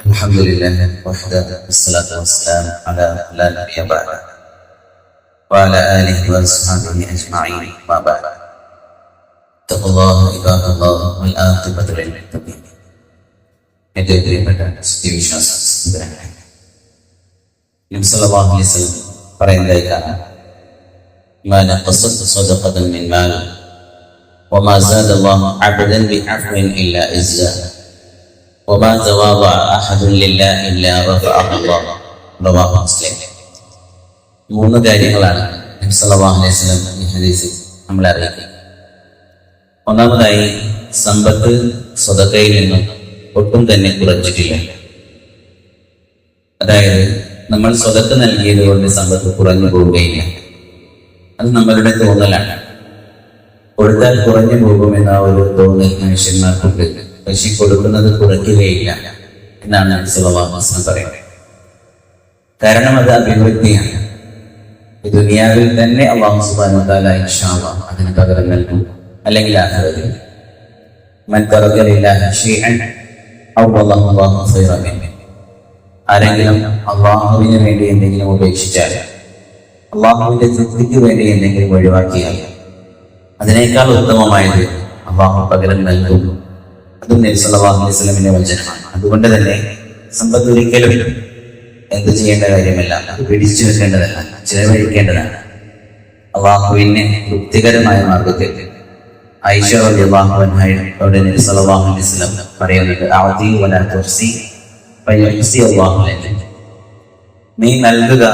الحمد لله وحده والصلاة والسلام على لا نبي بعده وعلى آله وأصحابه أجمعين ما بعد. اتقوا الله عباد الله والعاقبة للمتقين. എന്റെ പ്രിയപ്പെട്ട വിശ്വാസ സഹോദരങ്ങളെ, നബി സല്ലല്ലാഹു അലൈഹി വസല്ലം പറയുന്നതായി കാണാം, മാ നഖസത് സദഖതൻ മിൻ മാൽ വമാ സാദ അല്ലാഹു അബ്ദൻ ബിഅഫ്വിൻ ഇല്ലാ ഇസ്സാ വമാ തവാദഅ അഹദുൻ ലില്ലാഹി ഇല്ലാ റഫഅഹു അല്ലാഹു. റവാഹു മുസ്ലിം. മൂന്ന് കാര്യങ്ങളാണ് നബി സല്ലല്ലാഹു അലൈഹി വസല്ലം ഈ ഹദീസിൽ നമ്മളെ അറിയിക്കുന്നത്. ഒന്നാമതായി, സമ്പത്ത് സദഖയിൽ നിന്നും ഒട്ടും തന്നെ കുറച്ചിട്ടില്ല. അതായത് നമ്മൾ സ്വതക്ക് നൽകിയത് കൊണ്ട് സമ്പത്ത് കുറഞ്ഞു പോവുകയില്ല. അത് നമ്മളുടെ തോന്നലാണ്. കൊടുത്താൽ കുറഞ്ഞു പോകുമെന്ന ഒരു തോന്നൽ മനുഷ്യന്മാർക്കുണ്ട്. പക്ഷെ കൊടുക്കുന്നത് കുറയ്ക്കുകയില്ല എന്നാണ് നബി സല്ലല്ലാഹു അലൈഹി വസല്ലം പറയുന്നത്. കാരണം അത് അഭിവൃദ്ധിയാണ്. ഈ ദുനിയാവിൽ തന്നെ അല്ലാഹു സുബ്ഹാനഹു വ തആല ഇൻഷാ അല്ലാഹ് അതിന് പകരം നൽകും, അല്ലെങ്കിൽ ആഖിറത്തിൽ. മൻ തറക ലില്ലാഹി ശൈഅൻ അവ്വദഹു അല്ലാഹു ഖൈറൻ മിൻഹു. ആരെങ്കിലും അള്ളാഹുവിന് വേണ്ടി എന്തെങ്കിലും ഉപേക്ഷിച്ചാൽ, അള്ളാഹുവിന്റെ തൃപ്തിക്ക് വേണ്ടി എന്തെങ്കിലും ഒഴിവാക്കിയാൽ, അതിനേക്കാൾ ഉത്തമമായത് അള്ളാഹു പകരം നൽകും. അതും നബി സല്ലല്ലാഹു അലൈഹി വസല്ലമിന്റെ വചനമാണ്. അതുകൊണ്ട് തന്നെ സമ്പത്ത് ഒരിക്കലും എന്ത് ചെയ്യേണ്ട കാര്യമല്ല, അത് പിടിച്ചു വെക്കേണ്ടതല്ല, ചിലവഴിക്കേണ്ടതാണ് അള്ളാഹുവിന് തൃപ്തികരമായ മാർഗത്തിൽ. ആയിഷ റളിയല്ലാഹു അൻഹയോട് നബി സല്ലല്ലാഹു അലൈഹി വസല്ലം പറയുന്നുണ്ട്, അഅതി വലാ തുഹ്സി ഫയഹ്സി അല്ലാഹു ലക. നീ നൽകുക,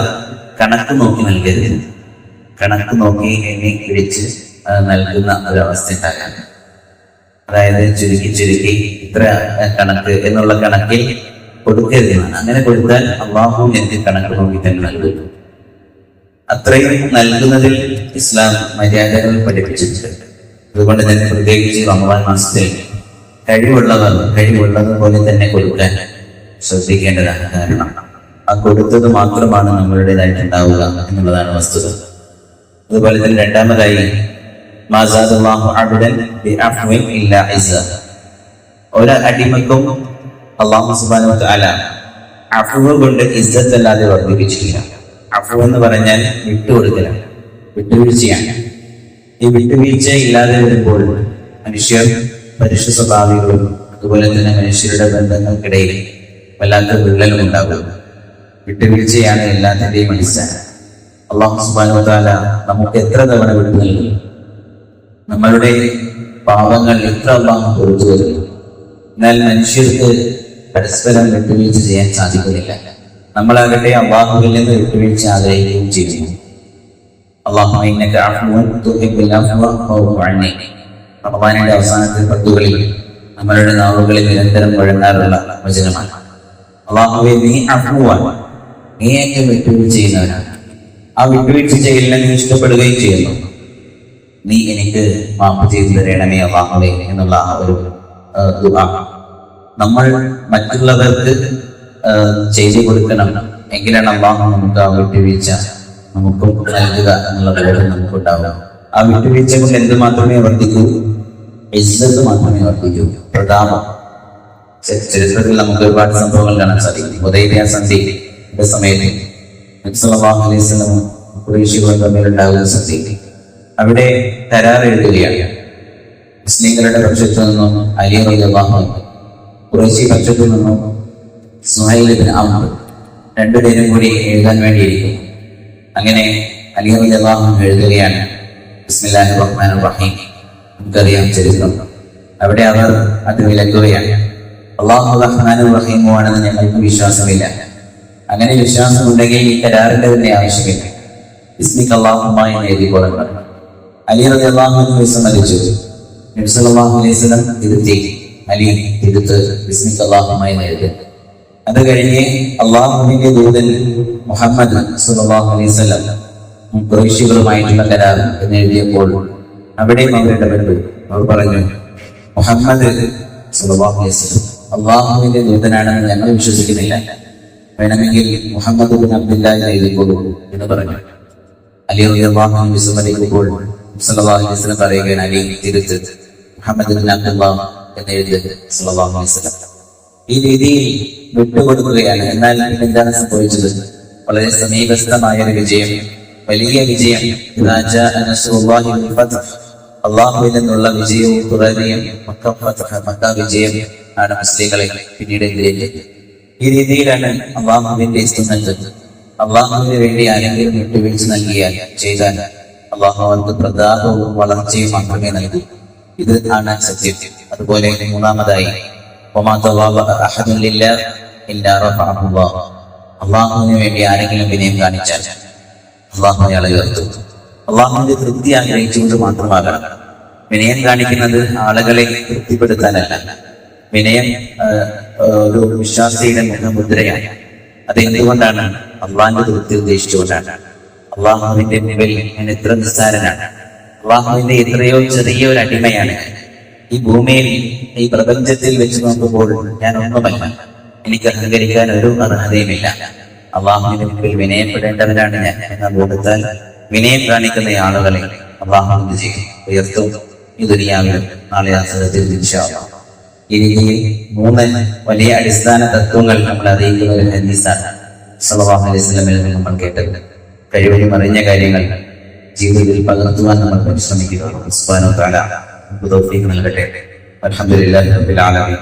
കണക്ക് നോക്കി നൽകരുത്. കണക്ക് നോക്കി എണ്ണി പിടിച്ച് നൽകുന്ന ഒരവസ്ഥ ഉണ്ടാകാൻ, അതായത് ചുരുക്കി ചുരുക്കി ഇത്ര കണക്ക് എന്നുള്ള കണക്കിൽ കൊടുക്കരുതാണ്. അങ്ങനെ കൊടുത്താൽ അള്ളാഹു എനിക്ക് കണക്ക് നോക്കി തന്നെ നൽകുന്നു. അത്രയും നൽകുന്നതിൽ ഇസ്ലാം മര്യാദകൾ പഠിപ്പിച്ചിട്ടുണ്ട്. അതുകൊണ്ട് തന്നെ പ്രത്യേകിച്ച് റമദാൻ മാസത്തിൽ കഴിവുള്ളതുപോലെ തന്നെ കൊടുക്കാൻ ശ്രദ്ധിക്കേണ്ടതാണ്. കാരണം ആ കൊടുത്തത് മാത്രമാണ് നമ്മളുടേതായിട്ടുണ്ടാവുക എന്നുള്ളതാണ് വസ്തുത. അതുപോലെ തന്നെ രണ്ടാമതായി, മാ സാദല്ലാഹു അബ്ദൻ ബിഅഫ്വിൻ ഇല്ലാ ഇസ്സാ. ഒരു അടിമക്കും അല്ലാഹു സുബ്ഹാനഹു വ തആല അഫ്വ് കൊണ്ട് ഇസ്സത്ത് അല്ലാതെ വർദ്ധിപ്പിച്ചിട്ടില്ല. അഫ്വ് എന്ന് പറഞ്ഞാൽ വിട്ടുകൊടുക്കലാണ്, വിട്ടുവീഴ്ചയാണ്. ഈ വിട്ടുവീഴ്ച ഇല്ലാതെ വരുമ്പോൾ മനുഷ്യർ പരുഷ സ്വഭാവികളും അതുപോലെ തന്നെ മനുഷ്യരുടെ ബന്ധങ്ങൾക്കിടയിൽ വല്ലാത്ത വിള്ളലും ഉണ്ടാകും. വിട്ടുവീഴ്ചയാണ് എല്ലാത്തിന്റെയും അടിസ്ഥാനം. അല്ലാഹു സുബ്ഹാനഹു വ തആല നമുക്ക് എത്ര തവണ വിട്ടു നൽകും, നമ്മളുടെ പാപങ്ങൾ എത്ര അല്ലാഹു പുറത്തു വരുന്നു. എന്നാൽ മനുഷ്യർക്ക് പരസ്പരം വിട്ടുവീഴ്ച ചെയ്യാൻ സാധിക്കുന്നില്ല. നമ്മളാകട്ടെ അല്ലാഹുവിൽ നിന്ന് വിട്ടുവീഴ്ച ആഗ്രഹിക്കുകയും ചെയ്യുന്നു. റമദാനിന്റെ അവസാനത്തെ പത്തുകളിൽ നമ്മളുടെ നാവുകളിൽ നിരന്തരം മുഴങ്ങാറുള്ള വചനമാണ്, അല്ലാഹുവേ നീ അഫ്വാണ്, നീയൊക്കെ വിട്ടുവീഴ്ച ചെയ്യുന്നവനാണ്. ആ വിട്ടുവീഴ്ച ചെയ്യലിനെ നീ ഇഷ്ടപ്പെടുകയും ചെയ്യുന്നു. നീ എനിക്ക് മാപ്പ് ചെയ്തു തരണമേ അല്ലാഹുവേ എന്നുള്ള ഒരു ദുആ. നമ്മൾ മറ്റുള്ളവർക്ക് ചെയ്തു കൊടുക്കണം, എങ്കിലാണ് അല്ലാഹു നമുക്ക് ആ വിട്ടുവീഴ്ച നമുക്കും നൽകുക എന്നുള്ള ബോധം നമുക്കുണ്ടാവുക. ആ വിട്ടുവീഴ്ച കൊണ്ട് എന്ത് മാത്രമേ വർദ്ധിക്കൂ? ഇസ്സത്ത് മാത്രമേ വർദ്ധിക്കൂ, പ്രതാപം. ചരിത്രത്തിൽ നമുക്ക് ഒരുപാട് സംഭവങ്ങൾ കാണാൻ സാധിക്കും. ഹുദൈബിയ സന്ധിയുടെ സമയത്ത് നബി സല്ലല്ലാഹു അലൈഹി വസല്ലം ഖുറൈശികളും തമ്മിലുണ്ടാകുന്ന സന്ധി, അവിടെ കരാർ എഴുതുകയാണ്. മുസ്ലിങ്ങളുടെ പക്ഷത്തു നിന്നും അലി റളിയല്ലാഹു അൻഹു, ഖുറൈശി പക്ഷത്തു നിന്നും സുഹൈൽ ഇബ്നു അംർ, രണ്ടുപേരും കൂടി എഴുതാൻ വേണ്ടിയിരിക്കുന്നു. അങ്ങനെ അലി റളിയല്ലാഹു അൻഹു എഴുതുകയാണ്, ബിസ്മില്ലാഹിർ റഹ്മാനിർ റഹീം. നമുക്കറിയാം ചരിത്രം. അവിടെ അവർ അത് വിലക്കുകയാണ്. അല്ലാഹു റഹ്മാനും റഹീമുമാണെന്ന് ഞങ്ങൾക്ക് വിശ്വാസമില്ല. അങ്ങനെ വിശ്വാസമുണ്ടെങ്കിൽ ഈ കരാറിന്റെ തന്നെ ആവശ്യമില്ല. ബിസ്മിക അല്ലാഹുമ്മ എന്ന് എഴുതിക്കോളാൻ പറഞ്ഞു. അലി റളിയല്ലാഹു അൻഹു വിസമ്മതിച്ചു. നബി സല്ലല്ലാഹു അലൈഹി വസല്ലം തിരുത്തി, അലി തിരുത്ത് ബിസ്മിക അല്ലാഹുമ്മ എന്ന് എഴുതി. അത് കഴിഞ്ഞ് അള്ളാഹുവിന്റെ ദൂതൻ മുഹമ്മദ് സല്ലല്ലാഹു അലൈഹി വസല്ലം ഖുറൈശികളുമായിട്ടുള്ള കരാർ എന്ന് എഴുതിയപ്പോൾ അവിടെയും അവർ ഇടപെട്ടു. അവർ പറഞ്ഞു, മുഹമ്മദ് സല്ലല്ലാഹു അലൈഹി വസല്ലം അള്ളാഹുവിന്റെ ദൂതനാണെന്ന് ഞങ്ങൾ വിശ്വസിക്കുന്നില്ല, വേണമെങ്കിൽ മുഹമ്മദ് ഇബ്നു അബ്ദുല്ലാഹ് എന്ന് എഴുതിക്കോളൂ എന്ന് പറഞ്ഞു. അലി റളിയല്ലാഹു അൻഹു വിസമ്മതിക്കുമ്പോൾ സല്ലല്ലാഹു അലൈഹി വസല്ലം പറയുകയാണ്, അലി തിരുത്ത് മുഹമ്മദ് ഇബ്നു അബ്ദുല്ലാഹ് എന്ന് എഴുതി സല്ലല്ലാഹു അലൈഹി വസല്ലം. ഈ രീതിയിൽ വിട്ടുകൊടുക്കുകയാണ്. എന്നാൽ എന്താണ് സംഭവിച്ചത്? വളരെ സമീപസ്ഥമായ ഒരു വിജയം, വലിയ വിജയം, അള്ളാഹുവിൽ നിന്നുള്ള വിജയവും തുടരുകയും മക്ക വിജയം ആണ് മുസ്ലിങ്ങളെ പിന്നീട് എതിരേറ്റത്. ഈ രീതിയിലാണ് അള്ളാഹുവിന്റെ സുന്നത്ത്. അള്ളാഹുവിന് വേണ്ടി ആരെങ്കിലും വിട്ടുവീഴ്ച നൽകിയാൽ ചെയ്താൽ അള്ളാഹു അവർക്ക് പ്രതാപവും വളർച്ചയും മാത്രമേ നൽകൂ. ഇത് ആണ് സത്യം. അതുപോലെ മൂന്നാമതായി അള്ളാഹുവിന് വേണ്ടി ആരെങ്കിലും വിനയം കാണിച്ചാൽ അള്ളാഹു അയാളെ ഉയർത്തും. അള്ളാഹുവിന്റെ തൃപ്തി ആഗ്രഹിച്ചുകൊണ്ട് മാത്രമാകണം. വിനയം കാണിക്കുന്നത് ആളുകളെ തൃപ്തിപ്പെടുത്താനല്ല. വിനയം ഒരു വിശ്വാസിയുടെ മുഖമുദ്രയാണ്. അതെന്തുകൊണ്ടാണ്? അള്ളാഹിന്റെ തൃപ്തി ഉദ്ദേശിച്ചുകൊണ്ടാണ്. അള്ളാഹുവിന്റെ മുമ്പിൽ ഞാൻ എത്ര നിസ്സാരനാണ്, അള്ളാഹുവിന്റെ എത്രയോ ചെറിയൊരു അടിമയാണ്. ഈ ഭൂമിയിൽ, ഈ പ്രപഞ്ചത്തിൽ വെച്ച് നോക്കുമ്പോൾ ഞാൻ ഒന്നുമല്ല. എനിക്ക് അഹങ്കരിക്കാൻ ഒരു അർഹതയുമില്ല. അള്ളാഹുവിന്റെ മുമ്പിൽ വിനയപ്പെടേണ്ടവരാണ് ഞാൻ എന്ന ബോധത്താൽ വിനയം കാണിക്കുന്ന ആളുകളെ അള്ളാഹു എന്ത് ചെയ്യും? ഉയർത്തും. ഈ ദുനിയാവിലും നാളെ ആഖിറത്തിൽ ഇൻഷാ അല്ലാഹ്. ഈ രീതിയിൽ 3 വലിയ അടിസ്ഥാന തത്വങ്ങൾ നമ്മൾ അറിയിക്കുന്ന ഒരു ഹദീസാണ് സല്ലല്ലാഹു അലൈഹി വസല്ലമയിൽ നിന്ന് നമ്മൾ കേട്ടത്. കഴിവതും അറിഞ്ഞ കാര്യങ്ങൾ ജീവിതത്തിൽ പകർത്തുവാൻ നമ്മൾ പരിശ്രമിക്കുക. സുബ്ഹാനഹു വ തആല നമുക്ക് തൗഫീഖ് നൽകട്ടെ. അൽഹംദുലില്ലാഹി റബ്ബിൽ ആലമീൻ.